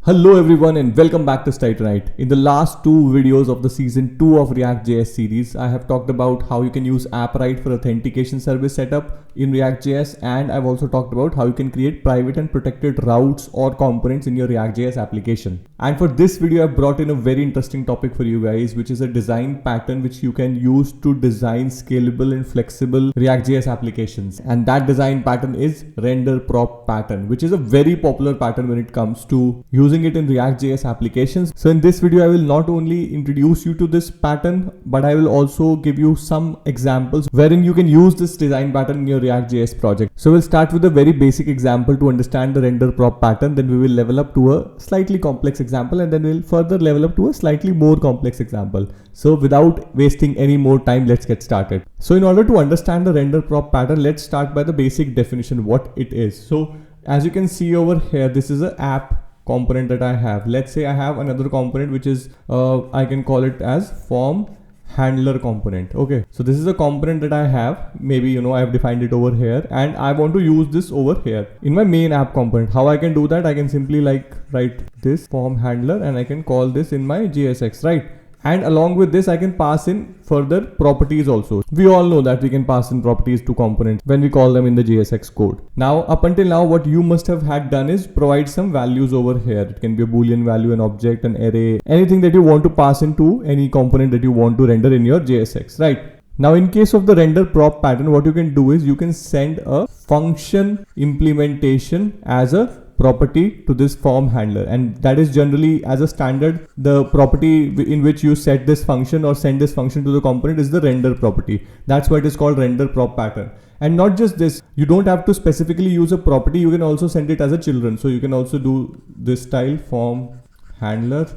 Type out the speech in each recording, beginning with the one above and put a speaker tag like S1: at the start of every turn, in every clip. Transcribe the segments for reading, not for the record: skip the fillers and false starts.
S1: Hello everyone and welcome back to Stay Tonight. In the last two videos of the season 2 of ReactJS series, I have talked about how you can use AppWrite for authentication service setup in ReactJS, and I've also talked about how you can create private and protected routes or components in your ReactJS application. And for this video, I've brought in a very interesting topic for you guys, which is a design pattern which you can use to design scalable and flexible ReactJS applications. And that design pattern is render prop pattern, which is a very popular pattern when it comes to using it in ReactJS applications. So in this video, I will not only introduce you to this pattern, but I will also give you some examples wherein you can use this design pattern in your ReactJS project. So we'll start with a very basic example to understand the render prop pattern. Then we will level up to a slightly complex example, and then we'll further level up to a slightly more complex example. So without wasting any more time, let's get started. So in order to understand the render prop pattern, let's start by the basic definition, what it is. So as you can see over here, this is an app component that I have. Let's say I have another component which is I can call it as FormHandler component. Okay, so this is a component that I have. Maybe I have defined it over here and I want to use this over here in my main app component. How I can do that? I can simply write this FormHandler and I can call this in my JSX, right? And along with this, I can pass in further properties also. We all know that we can pass in properties to components when we call them in the JSX code. Now, up until now, what you must have had done is provide some values over here. It can be a Boolean value, an object, an array, anything that you want to pass into any component that you want to render in your JSX, right? Now, in case of the render prop pattern, what you can do is you can send a function implementation as a property to this form handler, and that is generally as a standard the property in which you set this function or send this function to the component is the render property. That's why it is called render prop pattern. And not just this, you don't have to specifically use a property, you can also send it as a children. So you can also do this style form handler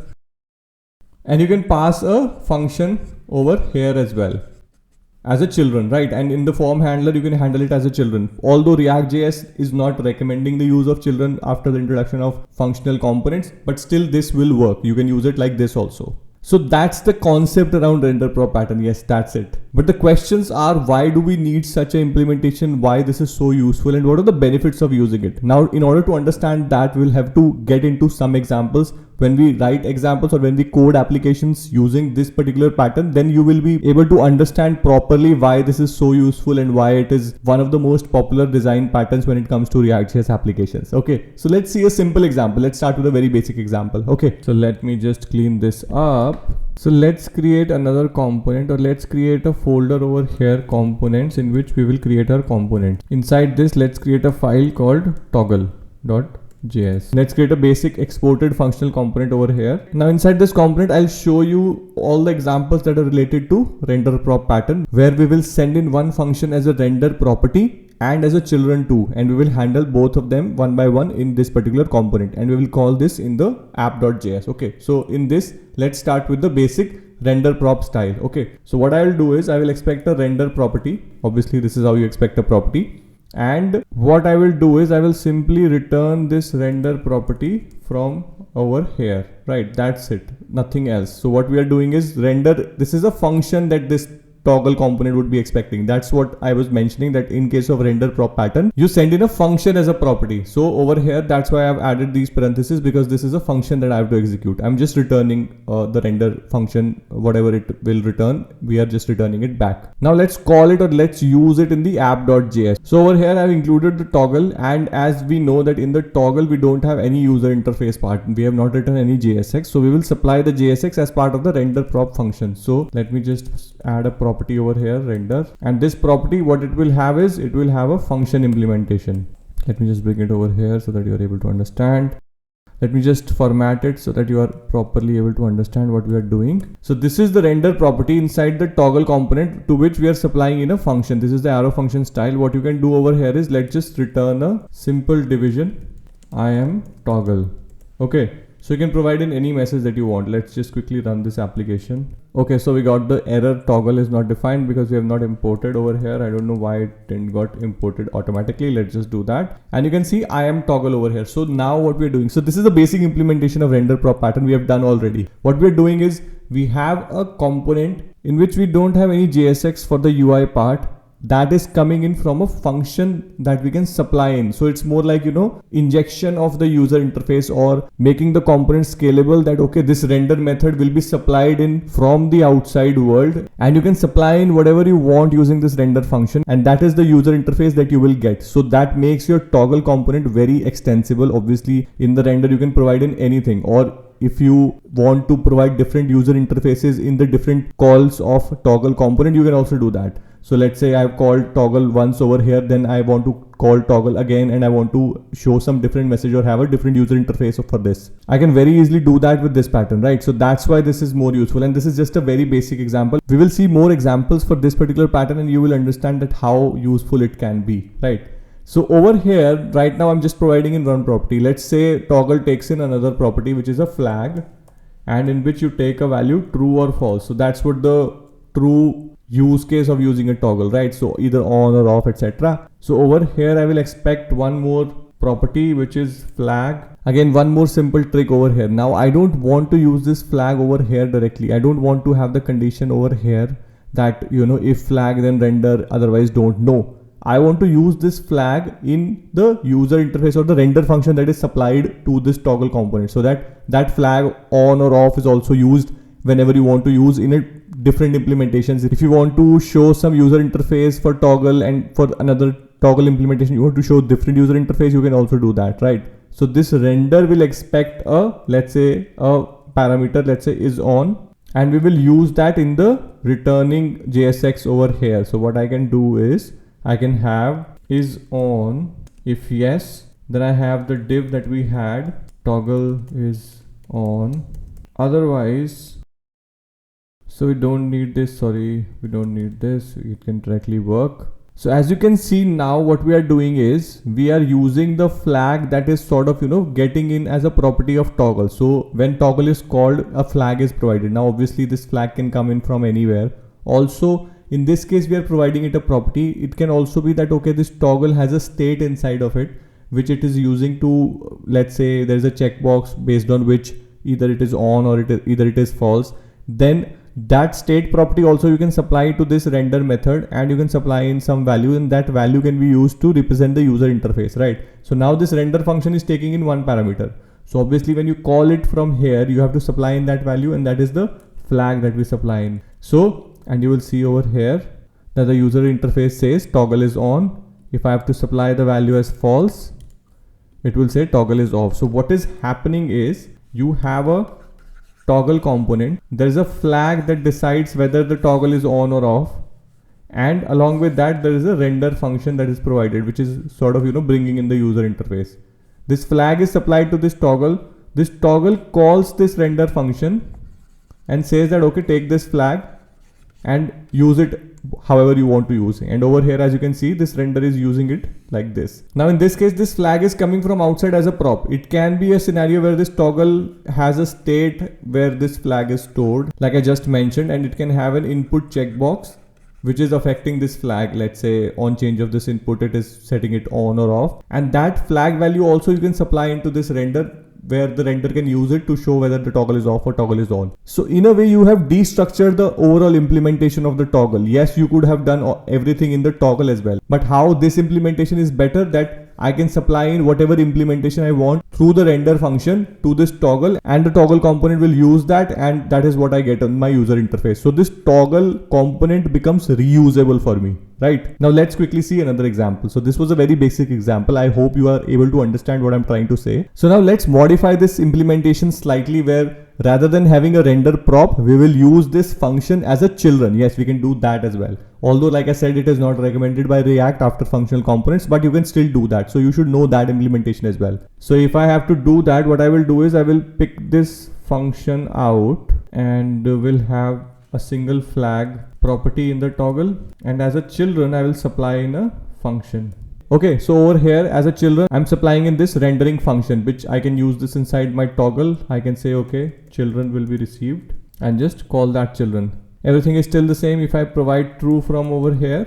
S1: and you can pass a function over here as well as a children, right? And in the form handler, you can handle it as a children. Although ReactJS is not recommending the use of children after the introduction of functional components, but still this will work. You can use it like this also. So that's the concept around render prop pattern. Yes, that's it. But the questions are, why do we need such an implementation? Why this is so useful and what are the benefits of using it? Now, in order to understand that, we'll have to get into some examples. When we write examples or when we code applications using this particular pattern, then you will be able to understand properly why this is so useful and why it is one of the most popular design patterns when it comes to ReactJS applications. Okay, so let's see a simple example. Let's start with a very basic example. Okay, so let me just clean this up. So let's create another component, or let's create a folder over here, components, in which we will create our component. Inside this, let's create a file called toggle.js. Let's create a basic exported functional component over here. Now inside this component, I'll show you all the examples that are related to render prop pattern, where we will send in one function as a render property and as a children too, and we will handle both of them one by one in this particular component, and we will call this in the app.js. Okay, so in this, let's start with the basic render prop style. Okay, so what I will do is I will expect a render property. Obviously, this is how you expect a property. And what I will do is I will simply return this render property from over here, right? That's it, nothing else. So what we are doing is render. This is a function that this toggle component would be expecting. That's what I was mentioning, that in case of render prop pattern, you send in a function as a property. So over here, that's why I've added these parentheses, because this is a function that I have to execute. I'm just returning the render function, whatever it will return, we are just returning it back. Now let's call it, or let's use it in the app.js. So over here, I've included the toggle, and as we know that in the toggle, we don't have any user interface part. We have not written any JSX. So we will supply the JSX as part of the render prop function. So let me just add a property over here, render, and this property, what it will have is it will have a function implementation. Let me just bring it over here so that you are able to understand. Let me just format it so that you are properly able to understand what we are doing. So this is the render property inside the toggle component, to which we are supplying in a function. This is the arrow function style. What you can do over here is let's just return a simple division. I am toggle. Okay, so you can provide in any message that you want. Let's just quickly run this application. Okay, so we got the error toggle is not defined because we have not imported over here. I don't know why it didn't got imported automatically. Let's just do that. And you can see I am toggle over here. So now what we're doing, so this is the basic implementation of render prop pattern we have done already. What we're doing is we have a component in which we don't have any JSX for the UI part, that is coming in from a function that we can supply in. So it's more like, injection of the user interface or making the component scalable, that okay, this render method will be supplied in from the outside world, and you can supply in whatever you want using this render function, and that is the user interface that you will get. So that makes your toggle component very extensible. Obviously in the render you can provide in anything, or if you want to provide different user interfaces in the different calls of toggle component, you can also do that. So let's say I've called toggle once over here, then I want to call toggle again and I want to show some different message or have a different user interface for this. I can very easily do that with this pattern, right? So that's why this is more useful, and this is just a very basic example. We will see more examples for this particular pattern and you will understand that how useful it can be, right? So over here, right now I'm just providing in one property. Let's say toggle takes in another property, which is a flag, and in which you take a value true or false. So that's what the true use case of using a toggle, right? So either on or off, etc. So over here I will expect one more property, which is flag. Again, one more simple trick over here. Now I don't want to use this flag over here directly. I don't want to have the condition over here that, if flag then render, otherwise don't. No, I want to use this flag in the user interface or the render function that is supplied to this toggle component, so that flag on or off is also used whenever you want to use in a different implementations. If you want to show some user interface for toggle and for another toggle implementation you want to show different user interface, you can also do that, right? So this render will expect let's say a parameter, let's say is on, and we will use that in the returning JSX over here. So what I can do is I can have is on. If yes, then I have the div that we had, toggle is on. Otherwise, so we don't need this, we don't need this, it can directly work. So as you can see now, what we are doing is we are using the flag that is sort of, getting in as a property of toggle. So when toggle is called, a flag is provided. Now obviously this flag can come in from anywhere. Also in this case we are providing it a property. It can also be that okay, this toggle has a state inside of it which it is using to, let's say there is a checkbox based on which either it is on or either it is false. Then that state property also you can supply to this render method, and you can supply in some value, and that value can be used to represent the user interface, right? So now this render function is taking in one parameter. So obviously when you call it from here, you have to supply in that value, and that is the flag that we supply in. So, and you will see over here that the user interface says toggle is on. If I have to supply the value as false, it will say toggle is off. So what is happening is you have a toggle component, there is a flag that decides whether the toggle is on or off, and along with that there is a render function that is provided, which is sort of bringing in the user interface. This flag is supplied to this toggle calls this render function and says that okay, take this flag and use it however you want to use it. And over here, as you can see, this render is using it like this. Now in this case, this flag is coming from outside as a prop. It can be a scenario where this toggle has a state where this flag is stored, like I just mentioned, and it can have an input checkbox which is affecting this flag. Let's say on change of this input, it is setting it on or off, and that flag value also you can supply into this render, where the render can use it to show whether the toggle is off or toggle is on. So in a way, you have destructured the overall implementation of the toggle. Yes, you could have done everything in the toggle as well, but how this implementation is better, that I can supply in whatever implementation I want through the render function to this toggle, and the toggle component will use that, and that is what I get on my user interface. So this toggle component becomes reusable for me, right? Now let's quickly see another example. So this was a very basic example. I hope you are able to understand what I'm trying to say. So now let's modify this implementation slightly, where rather than having a render prop, we will use this function as a children. Yes, we can do that as well. Although like I said, it is not recommended by React after functional components, but you can still do that. So you should know that implementation as well. So if I have to do that, what I will do is I will pick this function out, and we'll have a single flag property in the toggle, and as a children, I will supply in a function. Okay, so over here as a children, I'm supplying in this rendering function, which I can use this inside my toggle. I can say, okay, children will be received, and just call that children. Everything is still the same. If I provide true from over here,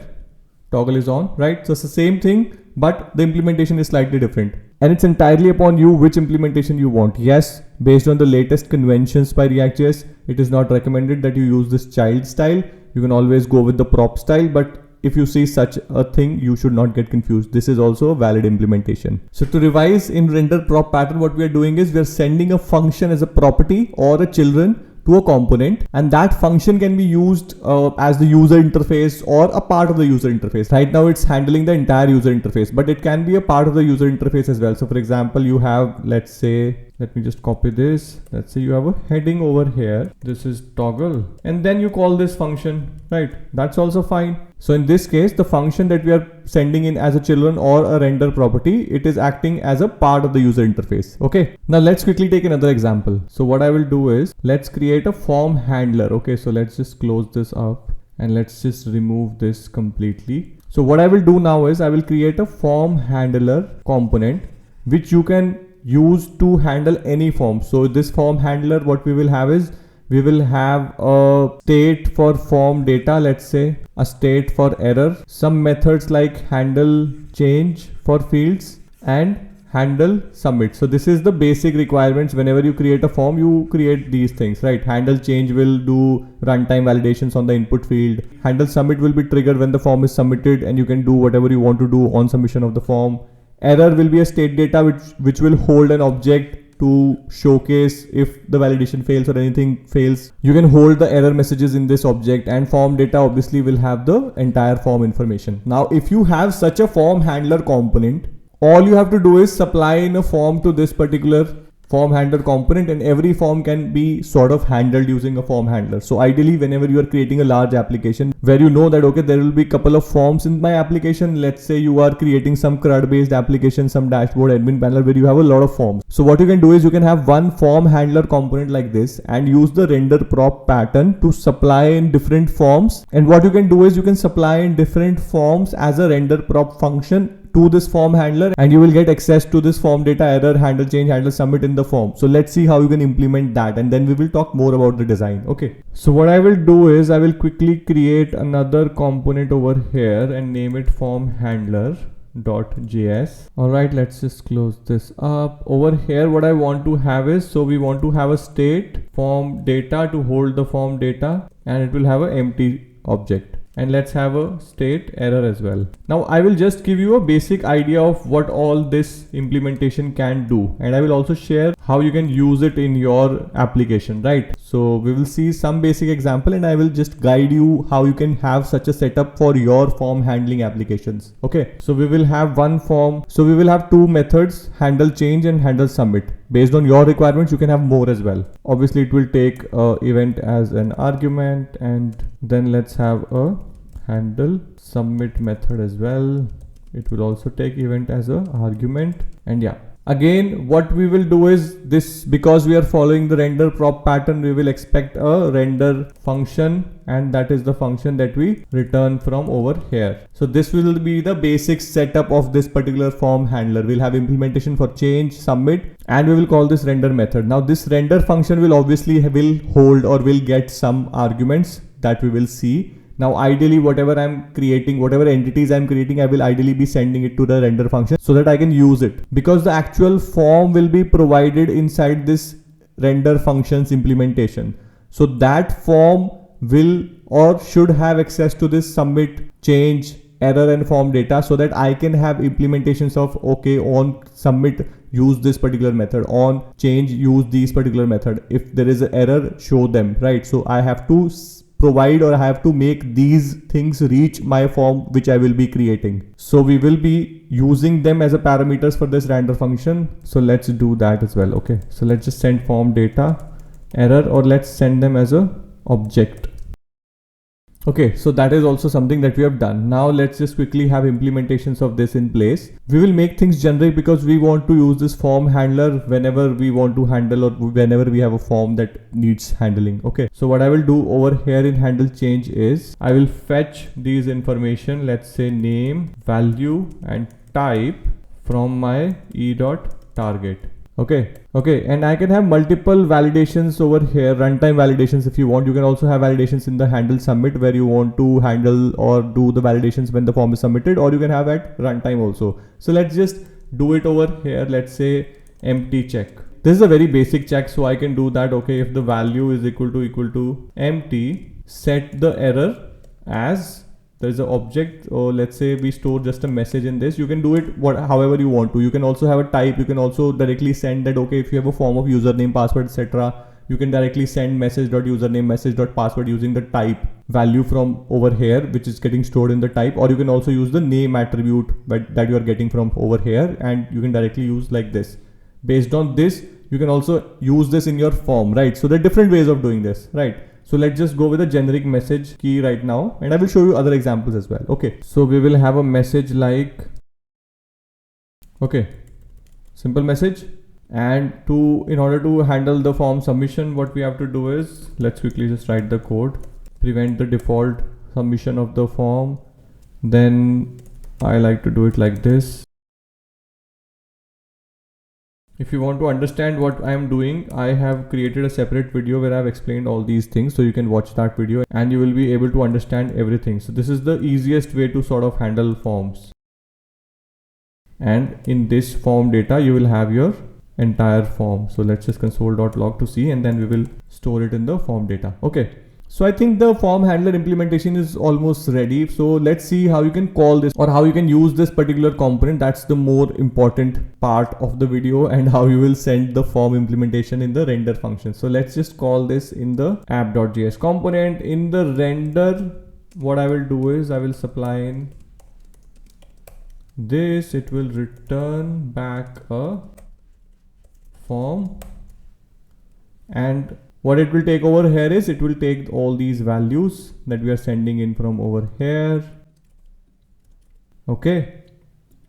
S1: toggle is on, right? So it's the same thing, but the implementation is slightly different, and it's entirely upon you which implementation you want. Yes, based on the latest conventions by ReactJS, it is not recommended that you use this child style. You can always go with the prop style, but if you see such a thing, you should not get confused. This is also a valid implementation. So to revise, in render prop pattern, what we are doing is we are sending a function as a property or a children to a component, and that function can be used as the user interface or a part of the user interface. Right now it's handling the entire user interface, but it can be a part of the user interface as well. So for example, you have, let's say, let me just copy this. Let's say you have a heading over here. This is toggle, and then you call this function, right? That's also fine. So in this case, the function that we are sending in as a children or a render property, it is acting as a part of the user interface. Okay, now let's quickly take another example. So what I will do is, let's create a form handler. Okay, so let's just close this up and let's just remove this completely. So what I will do now is I will create a form handler component which you can use to handle any form. So this form handler, what we will have is, we will have a state for form data, let's say a state for error, some methods like handle change for fields and handle submit. So this is the basic requirements. Whenever you create a form, you create these things, right? Handle change will do runtime validations on the input field. Handle submit will be triggered when the form is submitted, and you can do whatever you want to do on submission of the form. Error will be a state data which will hold an object to showcase if the validation fails or anything fails. You can hold the error messages in this object, and form data obviously will have the entire form information. Now, if you have such a form handler component, all you have to do is supply in a form to this particular form handler component, and every form can be sort of handled using a form handler. So ideally, whenever you are creating a large application where you know that, okay, there will be a couple of forms in my application. Let's say you are creating some CRUD based application, some dashboard admin panel where you have a lot of forms. So what you can do is you can have one form handler component like this and use the render prop pattern to supply in different forms. And what you can do is you can supply in different forms as a render prop function to this form handler, and you will get access to this form data, error, handle change, handle submit in the form. So let's see how you can implement that, and then we will talk more about the design. Okay, so what I will do is I will quickly create another component over here and name it FormHandler.js. All right, let's just close this up. Over here, what I want to have is, so we want to have a state form data to hold the form data, and it will have an empty object. And let's have a state error as well. Now I will just give you a basic idea of what all this implementation can do, and I will also share how you can use it in your application, right? So we will see some basic example, and I will just guide you how you can have such a setup for your form handling applications. Okay, so we will have one form. So we will have two methods, handle change and handle submit. Based on your requirements, you can have more as well. Obviously it will take event as an argument, and then let's have a handle submit method as well. It will also take event as a argument. And yeah, again, what we will do is this, because we are following the render prop pattern, we will expect a render function, and that is the function that we return from over here. So this will be the basic setup of this particular form handler. We'll have implementation for change, submit, and we will call this render method. Now this render function will obviously hold or will get some arguments that we will see. Now ideally, whatever I'm creating, whatever entities I'm creating, I will ideally be sending it to the render function so that I can use it, because the actual form will be provided inside this render functions implementation. So that form will or should have access to this submit, change, error and form data, so that I can have implementations of, okay, on submit use this particular method, on change use these particular method. If there is an error, show them, right? So I have to provide, or I have to make these things reach my form which I will be creating. So we will be using them as a parameters for this render function. So let's do that as well. Okay, so let's just send form data error, or let's send them as a object. Okay, so that is also something that we have done. Now let's just quickly have implementations of this in place. We will make things generic because we want to use this form handler whenever we want to handle, or whenever we have a form that needs handling. Okay, so what I will do over here in handle change is I will fetch these information, let's say name, value and type from my e.target. Okay, and I can have multiple validations over here, runtime validations if you want. You can also have validations in the handle submit, where you want to handle or do the validations when the form is submitted, or you can have at runtime also. So let's just do it over here. Let's say empty check. This is a very basic check, so I can do that. Okay, if the value is equal to empty, set the error as there's an object, or let's say we store just a message in this. You can do it however you want to. You can also have a type. You can also directly send that, okay, if you have a form of username, password, etc., you can directly send message.username, message.password using the type value from over here, which is getting stored in the type. Or you can also use the name attribute that you are getting from over here, and you can directly use like this. Based on this, you can also use this in your form, right? So there are different ways of doing this, right? So let's just go with a generic message key right now, and I will show you other examples as well. Okay, so we will have a message like, okay, simple message. And in order to handle the form submission, what we have to do is, let's quickly just write the code, prevent the default submission of the form. Then I like to do it like this. If you want to understand what I am doing, I have created a separate video where I have explained all these things, so you can watch that video and you will be able to understand everything. So this is the easiest way to sort of handle forms. And in this form data, you will have your entire form. So let's just console.log to see, and then we will store it in the form data. Okay. So I think the form handler implementation is almost ready. So let's see how you can call this, or how you can use this particular component. That's the more important part of the video, and how you will send the form implementation in the render function. So let's just call this in the app.js component. In the render, what I will do is I will supply in this. It will return back a form, and what it will take over here is it will take all these values that we are sending in from over here. Okay,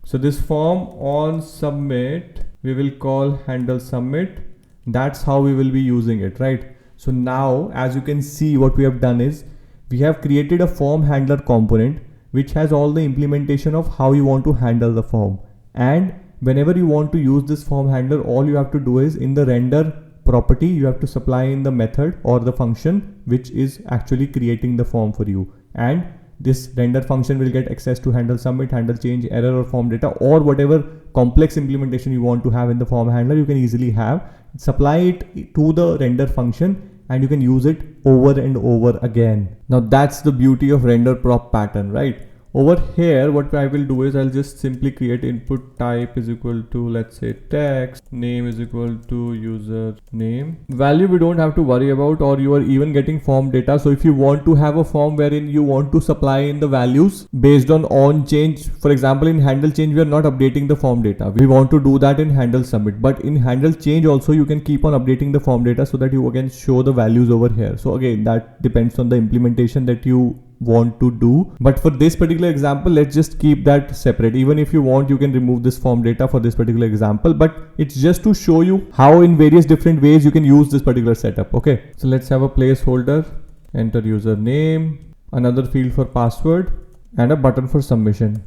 S1: so this form on submit, we will call handle submit. That's how we will be using it, right? So now, as you can see, what we have done is we have created a form handler component which has all the implementation of how you want to handle the form. And whenever you want to use this form handler, all you have to do is in the render property, you have to supply in the method or the function which is actually creating the form for you. And this render function will get access to handle submit, handle change, error, or form data, or whatever complex implementation you want to have in the form handler. You can easily have, supply it to the render function, and you can use it over and over again. Now that's the beauty of render prop pattern, right? Over here, what I will do is I'll just simply create input type is equal to, let's say, text, name is equal to user name. Value we don't have to worry about, or you are even getting form data. So if you want to have a form wherein you want to supply in the values based on change, for example, in handle change, we are not updating the form data. We want to do that in handle submit, but in handle change also you can keep on updating the form data so that you again show the values over here. So again, that depends on the implementation that you want to do, but for this particular example, let's just keep that separate. Even if you want, you can remove this form data for this particular example, but it's just to show you how in various different ways you can use this particular setup. Okay, so let's have a placeholder, enter username, another field for password, and a button for submission.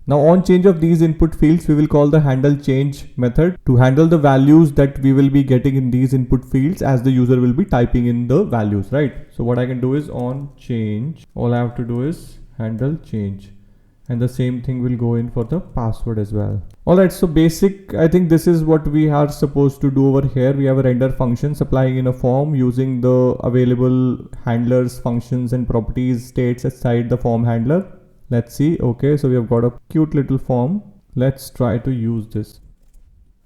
S1: Now on change of these input fields, we will call the handle change method to handle the values that we will be getting in these input fields as the user will be typing in the values, right? So what I can do is on change, all I have to do is handle change, and the same thing will go in for the password as well. Alright, so basic, I think this is what we are supposed to do over here. We have a render function supplying in a form using the available handlers, functions, and properties states aside the form handler. Let's see. Okay, so we have got a cute little form. Let's try to use this.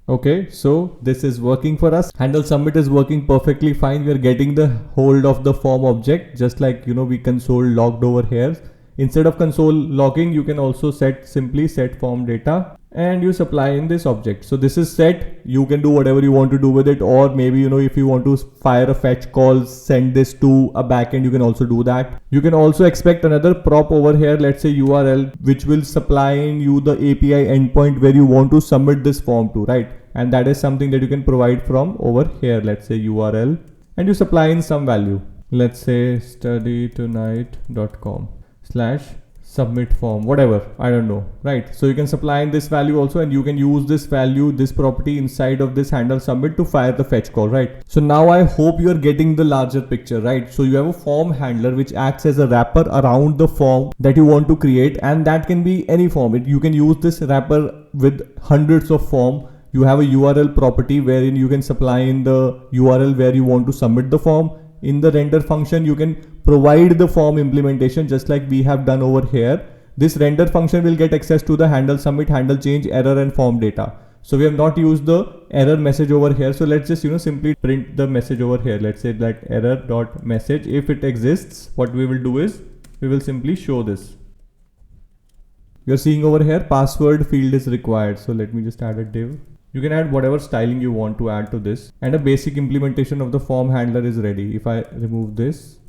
S1: Okay, so this is working for us. Handle submit is working perfectly fine. We are getting the hold of the form object, just like, you know, we console logged over here. Instead of console logging, you can also simply set form data, and you supply in this object. So this is set. You can do whatever you want to do with it, or maybe, you know, if you want to fire a fetch call, send this to a backend, you can also do that. You can also expect another prop over here, let's say URL, which will supply in you the API endpoint where you want to submit this form to, right? And that is something that you can provide from over here. Let's say URL, and you supply in some value. Let's say studytonight.com/submit form, whatever, I don't know, right? So you can supply in this value also, and you can use this value, this property inside of this handle submit to fire the fetch call, right? So now I hope you are getting the larger picture, right? So you have a form handler which acts as a wrapper around the form that you want to create, and that can be any form. You can use this wrapper with hundreds of form. You have a URL property wherein you can supply in the URL where you want to submit the form, in the render function you can provide the form implementation just like we have done over here. This render function will get access to the handle submit, handle change, error and form data. So we have not used the error message over here. So let's just simply print the message over here. Let's say like error.message. If it exists, what we will do is we will simply show this. You're seeing over here password field is required. So let me just add a div. You can add whatever styling you want to add to this, and a basic implementation of the form handler is ready. If I remove this,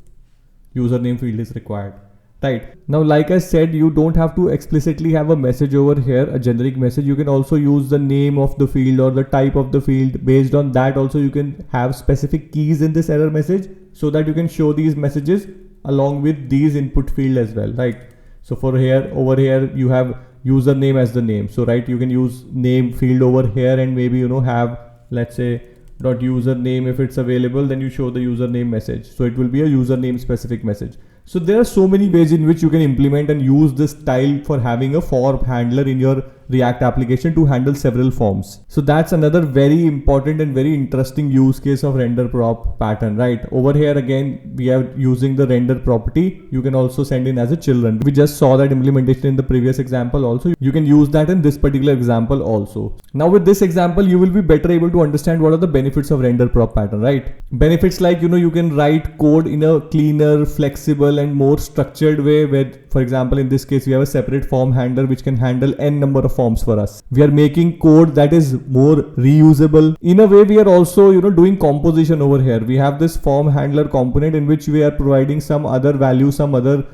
S1: username field is required. Right. Now, like I said, you don't have to explicitly have a message over here, a generic message. You can also use the name of the field or the type of the field. Based on that also you can have specific keys in this error message so that you can show these messages along with these input field as well. Right. So for here, over here, you have username as the name. So right, you can use name field over here and maybe have, let's say, dot username. If it's available, then you show the username message. So it will be a username specific message. So there are so many ways in which you can implement and use this style for having a form handler in your React application to handle several forms. So that's another very important and very interesting use case of render prop pattern, right? Over here again, we are using the render property. You can also send in as a children. We just saw that implementation in the previous example also. You can use that in this particular example also. Now with this example, you will be better able to understand what are the benefits of render prop pattern, right? Benefits like, you can write code in a cleaner, flexible and more structured way where, for example, in this case, we have a separate form handler which can handle n number of forms for us. We are making code that is more reusable. In a way, we are also, doing composition over here. We have this form handler component in which we are providing some other value, some other,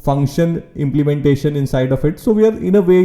S1: function implementation inside of it. So we are in a way,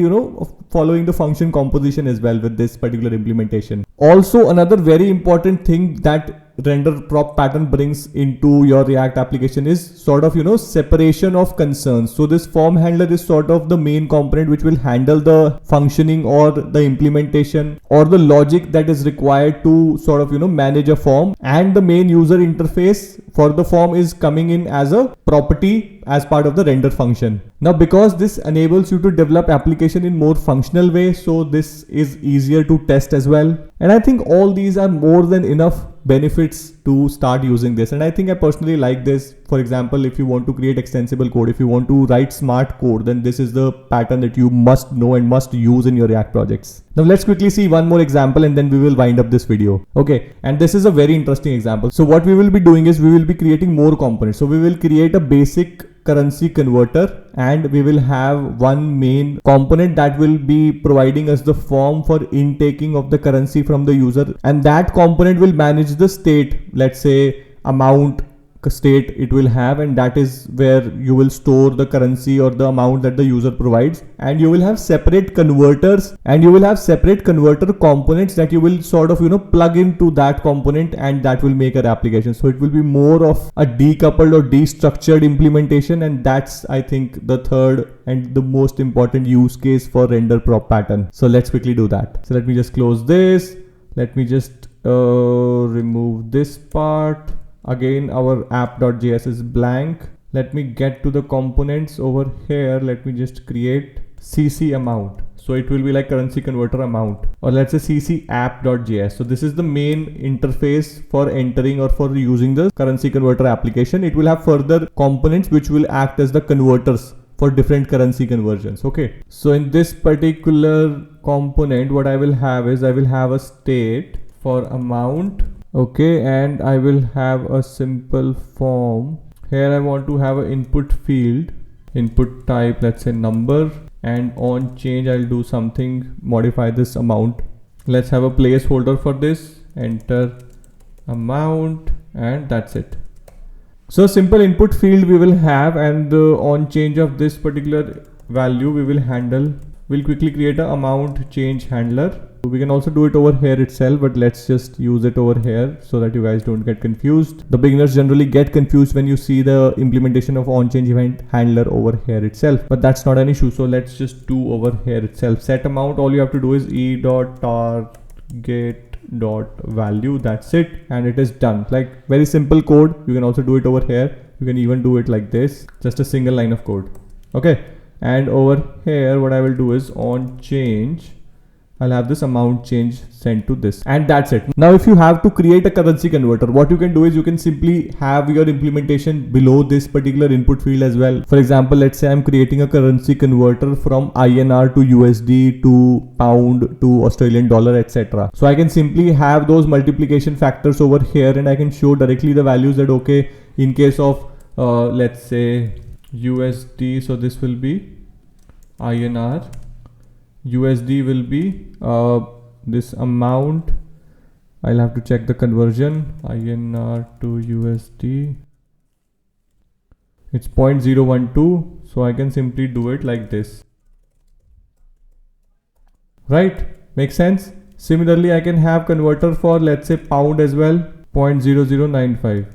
S1: following the function composition as well with this particular implementation. Also, another very important thing that render prop pattern brings into your React application is sort of, separation of concerns. So this form handler is sort of the main component which will handle the functioning or the implementation or the logic that is required to sort of, manage a form, and the main user interface for the form is coming in as a property as part of the render function. Now, because this enables you to develop application in more functional way, so this is easier to test as well. And I think all these are more than enough benefits to start using this. And I think I personally like this. For example, if you want to create extensible code, if you want to write smart code, then this is the pattern that you must know and must use in your React projects. Now let's quickly see one more example and then we will wind up this video. Okay, and this is a very interesting example. So what we will be doing is we will be creating more components. So we will create a basic currency converter and we will have one main component that will be providing us the form for intaking of the currency from the user, and that component will manage the state, let's say amount state it will have, and that is where you will store the currency or the amount that the user provides. And you will have separate converters and you will have separate converter components that you will sort of plug into that component, and that will make an application. So it will be more of a decoupled or destructured implementation, and that's I think the third and the most important use case for render prop pattern. So let's quickly do that. So let me just close this. Let me just remove this part. Again, our app.js is blank. Let me get to the components over here. Let me just create cc amount. So it will be like currency converter amount, or let's say cc app.js. So this is the main interface for entering or for using the currency converter application. It will have further components which will act as the converters for different currency conversions. Okay. So in this particular component, what I will have is I will have a state for amount. Okay, and I will have a simple form. Here I want to have an input field, input type, let's say number, and on change I'll do something, modify this amount. Let's have a placeholder for this, enter amount, and that's it. So simple input field we will have, and the on change of this particular value we will handle. We'll quickly create an amount change handler. We can also do it over here itself, but let's just use it over here so that you guys don't get confused. The beginners generally get confused when you see the implementation of onChange event handler over here itself, but that's not an issue. So let's just do over here itself. Set amount, all you have to do is e.target.value. That's it, and it is done. Like very simple code. You can also do it over here. You can even do it like this, just a single line of code. Okay, and over here what I will do is on change, I'll have this amount change sent to this, and that's it. Now if you have to create a currency converter, what you can do is you can simply have your implementation below this particular input field as well. For example, let's say I'm creating a currency converter from INR to USD to pound to Australian dollar, etc. So I can simply have those multiplication factors over here, and I can show directly the values that, okay, in case of let's say USD, so this will be INR, USD will be this amount. I'll have to check the conversion. INR to USD, it's 0.012, so I can simply do it like this, right? Makes sense. Similarly, I can have converter for, let's say, pound as well, 0.0095.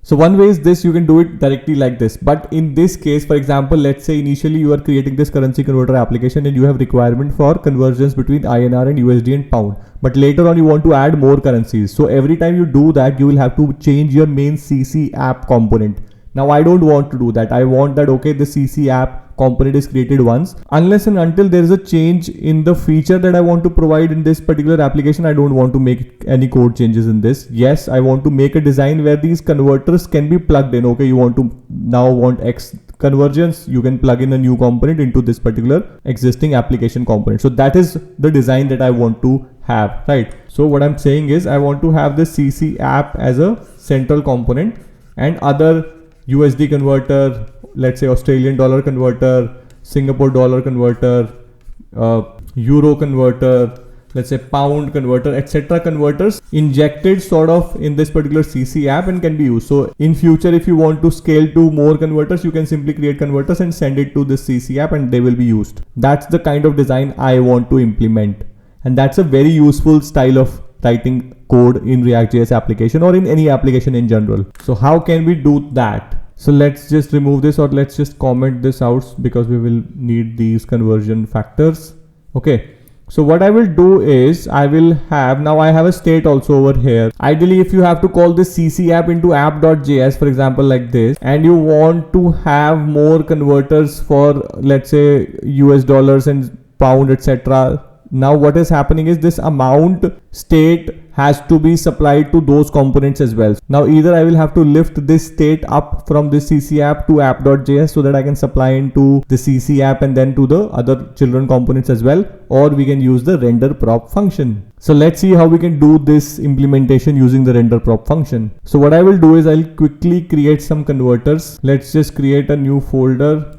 S1: So one way is this, you can do it directly like this. But in this case, for example, let's say initially you are creating this currency converter application and you have requirement for conversions between INR and USD and pound. But later on you want to add more currencies. So every time you do that, you will have to change your main CC app component. Now I don't want to do that. I want that, okay, the CC app component is created once. Unless and until there is a change in the feature that I want to provide in this particular application, I don't want to make any code changes in this. Yes, I want to make a design where these converters can be plugged in. Okay, you want X conversions, you can plug in a new component into this particular existing application component. So that is the design that I want to have, right? So what I'm saying is I want to have this CC app as a central component, and other USD converter, let's say Australian dollar converter, Singapore dollar converter, euro converter, let's say pound converter, etc. converters injected sort of in this particular CC app and can be used. So in future, if you want to scale to more converters, you can simply create converters and send it to this CC app and they will be used. That's the kind of design I want to implement, and that's a very useful style of writing code in React.js application or in any application in general. So how can we do that? So let's just remove this, or let's just comment this out, because we will need these conversion factors. Okay, so what I will do is I will have, now I have a state also over here. Ideally, if you have to call this CC app into app.js, for example, like this, and you want to have more converters for, let's say, US dollars and pound, etc. Now what is happening is this amount state has to be supplied to those components as well. Now either I will have to lift this state up from this CC app to app.js so that I can supply into the CC app and then to the other children components as well, or we can use the render prop function. So let's see how we can do this implementation using the render prop function. So what I will do is I'll quickly create some converters. Let's just create a new folder,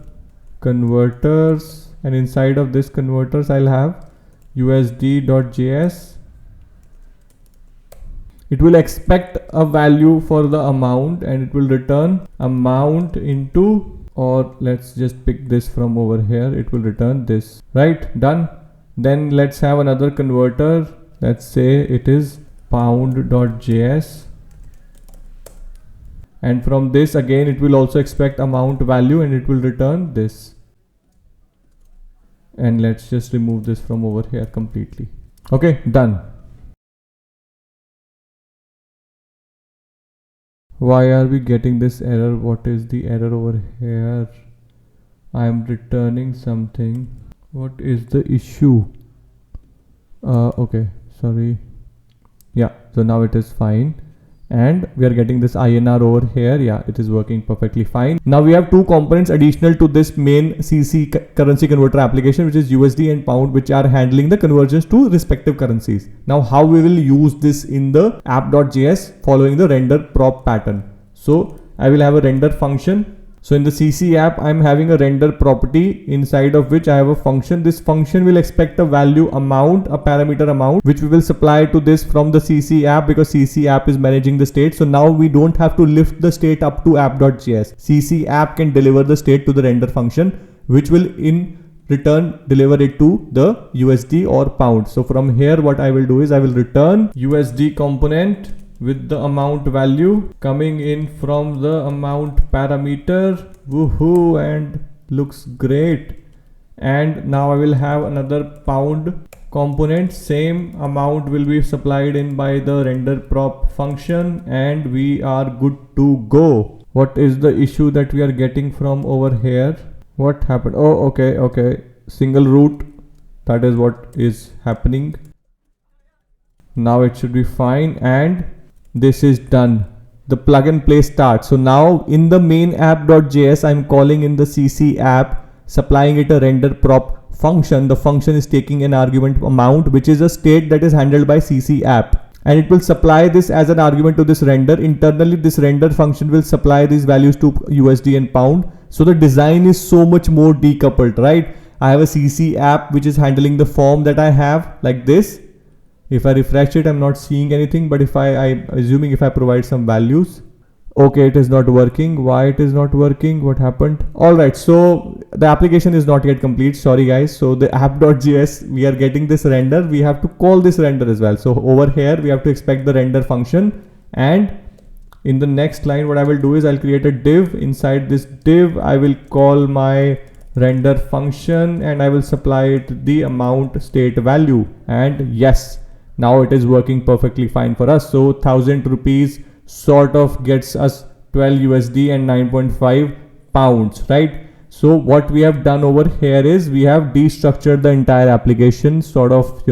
S1: converters, and inside of this converters I'll have usd.js. It will expect a value for the amount and it will return amount into, or let's just pick this from over here, it will return this, right? Done. Then let's have another converter. Let's say it is pound.js, and from this again it will also expect amount value and it will return this. And let's just remove this from over here completely. Okay, done. Why are we getting this error? What is the error over here? I am returning something. What is the issue? Okay, sorry. Yeah, so now it is fine. And we are getting this INR over here. Yeah, it is working perfectly fine. Now we have two components additional to this main CC currency converter application, which is USD and pound, which are handling the conversions to respective currencies. Now how we will use this in the app.js following the render prop pattern. So I will have a render function. So in the CC app, I'm having a render property inside of which I have a function. This function will expect a value amount, a parameter amount, which we will supply to this from the CC app, because CC app is managing the state. So now we don't have to lift the state up to app.js. CC app can deliver the state to the render function, which will in return deliver it to the USD or pound. So from here, what I will do is I will return USD component with the amount value coming in from the amount parameter. Woohoo, and looks great. And now I will have another pound component. Same amount will be supplied in by the render prop function, and we are good to go. What is the issue that we are getting from over here? What happened? Oh, okay. Single root That is what is happening. Now it should be fine, and this is done. The plug and play starts. So now in the main app.js, I'm calling in the CC app, supplying it a render prop function. The function is taking an argument amount, which is a state that is handled by CC app, and it will supply this as an argument to this render. Internally, this render function will supply these values to USD and pound. So the design is so much more decoupled, right? I have a CC app which is handling the form that I have like this. If I refresh it, I'm not seeing anything, but if I'm assuming if I provide some values, okay, it is not working. Why it is not working? What happened? All right, so the application is not yet complete. Sorry guys. So the app.js, we are getting this render. We have to call this render as well. So over here, we have to expect the render function. And in the next line, what I will do is I'll create a div. Inside this div, I will call my render function and I will supply it the amount state value. And yes, now it is working perfectly fine for us. So 1000 rupees sort of gets us 12 USD and 9.5 pounds, right? So what we have done over here is we have destructured the entire application, sort of,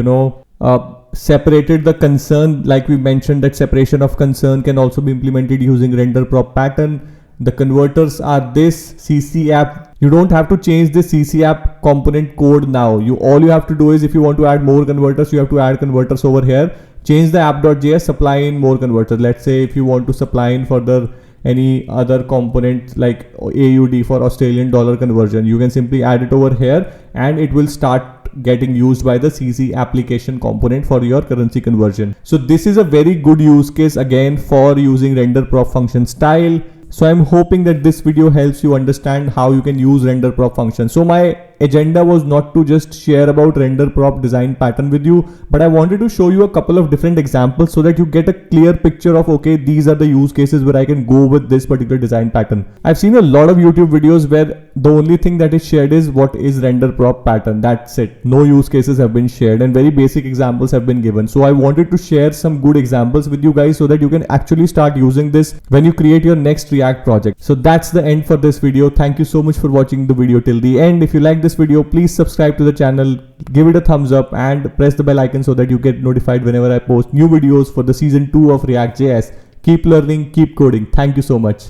S1: separated the concern. Like we mentioned, that separation of concern can also be implemented using render prop pattern. The converters are this CC app. You don't have to change the CC app component code now. All you have to do is, if you want to add more converters, you have to add converters over here. Change the app.js, supply in more converters. Let's say if you want to supply in further any other component like AUD for Australian dollar conversion, you can simply add it over here and it will start getting used by the CC application component for your currency conversion. So this is a very good use case again for using render prop function style. So I'm hoping that this video helps you understand how you can use render prop function. So my agenda was not to just share about render prop design pattern with you, but I wanted to show you a couple of different examples so that you get a clear picture of, okay, these are the use cases where I can go with this particular design pattern. I've seen a lot of YouTube videos where the only thing that is shared is what is render prop pattern. That's it. No use cases have been shared and very basic examples have been given. So I wanted to share some good examples with you guys so that you can actually start using this when you create your next React project. So that's the end for this video. Thank you so much for watching the video till the end. If you like this video, please subscribe to the channel, give it a thumbs up and press the bell icon so that you get notified whenever I post new videos for the season 2 of ReactJS. Keep learning, keep coding. Thank you so much.